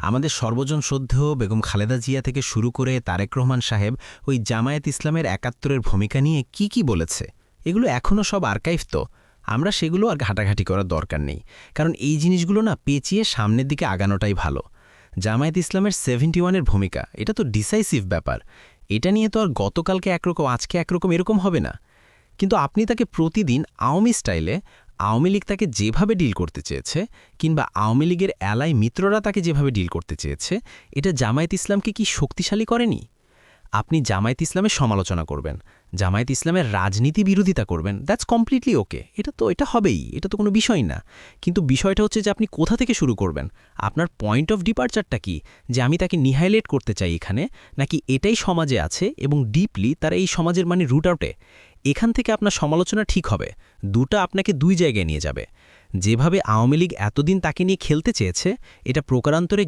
আমাদের সর্বজন শ্রদ্ধেয় বেগম খালেদা জিয়া থেকে শুরু করে তারেক রহমান সাহেব ওই জামায়াত ইসলামের ৭১-এর ভূমিকা নিয়ে কি বলেছে, এগুলো এখনও সব আর্কাইভ তো। আমরা সেগুলো আর ঘাটাঘাটি করার দরকার নেই, কারণ এই জিনিসগুলো না পেঁচিয়ে সামনের দিকে আগানোটাই ভালো। জামায়াত ইসলামের ৭১-এর ভূমিকা, এটা তো ডিসাইসিভ ব্যাপার। এটা নিয়ে তো আর গতকালকে একরকম আজকে একরকম এরকম হবে না। কিন্তু আপনি তাকে প্রতিদিন আওয়ামী স্টাইলে, আওয়ামী লীগ তাকে যেভাবে ডিল করতে চেয়েছে, কিংবা আওয়ামী লীগের অ্যালাই মিত্ররা তাকে যেভাবে ডিল করতে চেয়েছে, এটা জামায়াত ইসলামকে কি শক্তিশালী করেনি? আপনি জামায়াত ইসলামের সমালোচনা করবেন, জামায়াত ইসলামের রাজনীতি বিরোধিতা করবেন, দ্যাটস কমপ্লিটলি ওকে, এটা হবেই, এটা তো কোনো বিষয় না। কিন্তু বিষয়টা হচ্ছে যে আপনি কোথা থেকে শুরু করবেন, আপনার পয়েন্ট অফ ডিপার্চারটা কি, যে আমি তাকে নিহাইলেট করতে চাই এখানে, নাকি এটাই সমাজে আছে এবং ডিপলি তারা এই সমাজের রুট আউটে। এখান থেকে আপনার সমালোচনা ঠিক হবে, দুটা আপনাকে দুই জায়গায় নিয়ে যাবে। যেভাবে আওয়ামী লীগ এতদিন তাকে নিয়ে খেলতে চেয়েছে, এটা প্রকারান্তরে